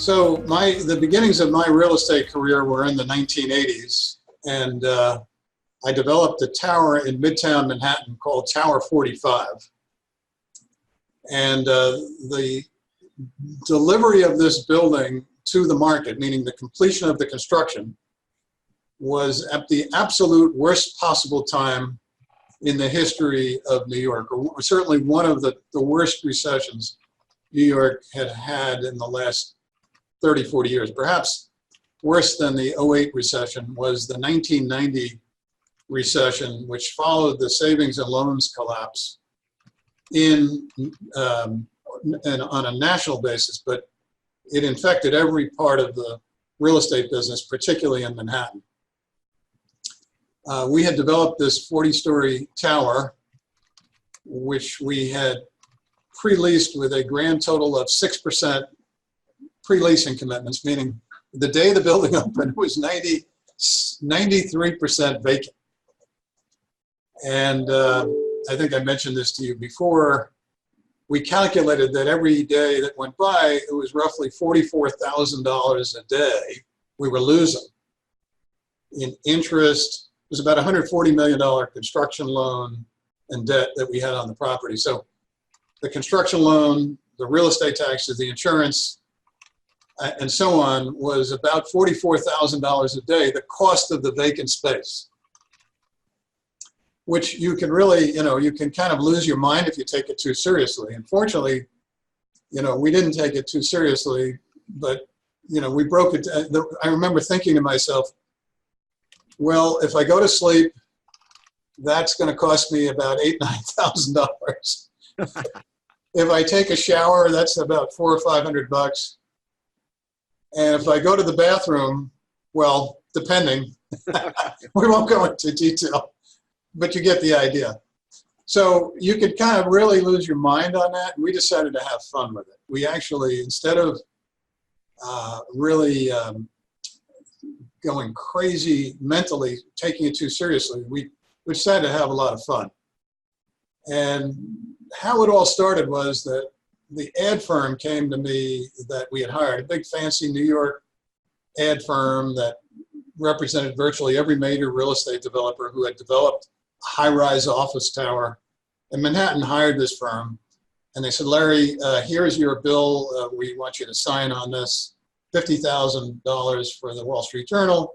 So the beginnings of my real estate career were in the 1980s, and I developed a tower in Midtown Manhattan called Tower 45. And the delivery of this building to the market, meaning the completion of the construction, was at the absolute worst possible time in the history of New York, or certainly one of the worst recessions New York had had in the last 30, 40 years. Perhaps worse than the '08 recession was the 1990 recession, which followed the savings and loans collapse and on a national basis, but it infected every part of the real estate business, particularly in Manhattan. We had developed this 40-story tower, which we had pre-leased with a grand total of 6% pre-leasing commitments, meaning the day the building opened, it was 93% vacant. And I think I mentioned this to you before. We calculated that every day that went by, it was roughly $44,000 a day we were losing in interest. It was about a $140 million construction loan and debt that we had on the property. So the construction loan, the real estate taxes, the insurance, and so on was about $44,000 a day, the cost of the vacant space, which you can really, you can kind of lose your mind if you take it too seriously. Unfortunately, we didn't take it too seriously, but, we broke it. I remember thinking to myself, well, if I go to sleep, that's going to cost me about $8,000, $9,000. If I take a shower, that's about $400 or $500. And if I go to the bathroom, well, depending, we won't go into detail, but you get the idea. So you could kind of really lose your mind on that. And we decided to have fun with it. We actually, instead of really going crazy mentally, taking it too seriously, we decided to have a lot of fun. And how it all started was that the ad firm came to me that we had hired, a big fancy New York ad firm that represented virtually every major real estate developer who had developed a high-rise office tower. And Manhattan hired this firm, and they said, Larry, here's your bill. We want you to sign on this. $50,000 for the Wall Street Journal,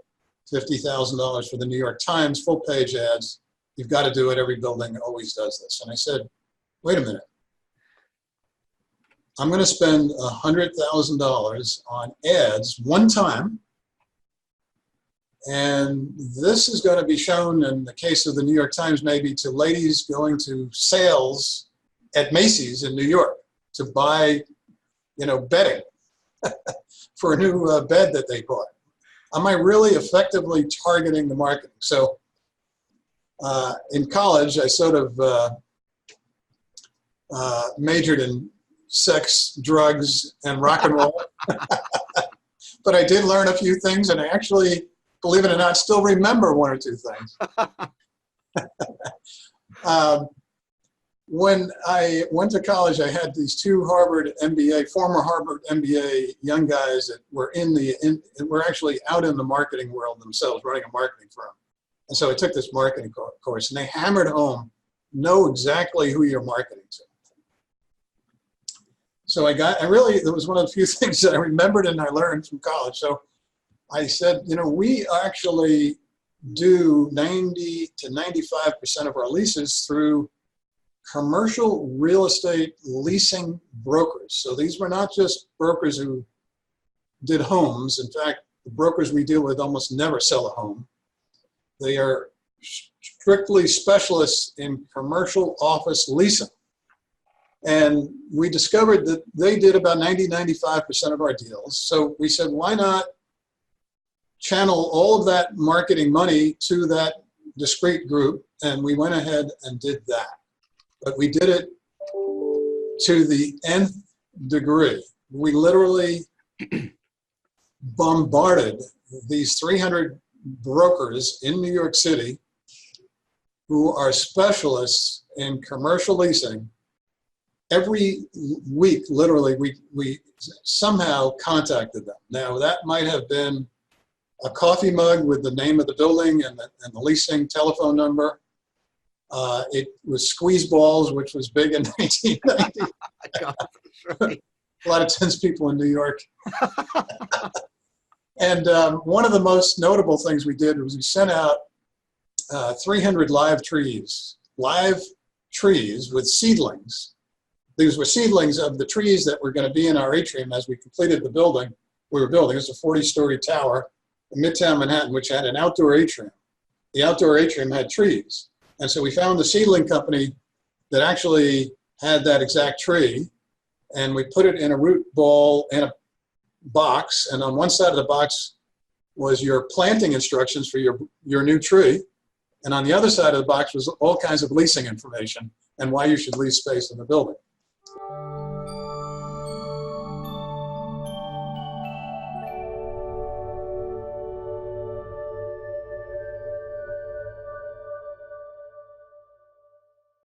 $50,000 for the New York Times, full-page ads. You've got to do it. Every building always does this. And I said, wait a minute. I'm going to spend $100,000 on ads one time, and this is going to be shown, in the case of the New York Times, maybe to ladies going to sales at Macy's in New York to buy, bedding for a new bed that they bought. Am I really effectively targeting the marketing? So in college, I sort of majored in sex, drugs, and rock and roll. But I did learn a few things, and I actually, believe it or not, still remember one or two things. When I went to college, I had these two former Harvard MBA young guys that were were actually out in the marketing world themselves, running a marketing firm. And so I took this marketing course, and they hammered home, know exactly who you're marketing to. So it was one of the few things that I remembered and I learned from college. So I said, we actually do 90 to 95% of our leases through commercial real estate leasing brokers. So these were not just brokers who did homes. In fact, the brokers we deal with almost never sell a home. They are strictly specialists in commercial office leasing. And we discovered that they did about 90-95% of our deals. So we said, why not channel all of that marketing money to that discrete group? And we went ahead and did that. But we did it to the nth degree. We literally bombarded these 300 brokers in New York City who are specialists in commercial leasing every week, literally, we somehow contacted them. Now, that might have been a coffee mug with the name of the building and the leasing telephone number. It was squeeze balls, which was big in 1990. God, that's right. A lot of tense people in New York. And one of the most notable things we did was we sent out 300 live trees with seedlings. These were seedlings of the trees that were going to be in our atrium as we completed the building we were building. It was a 40-story tower in Midtown Manhattan, which had an outdoor atrium. The outdoor atrium had trees. And so we found the seedling company that actually had that exact tree, and we put it in a root ball in a box, and on one side of the box was your planting instructions for your new tree, and on the other side of the box was all kinds of leasing information and why you should lease space in the building.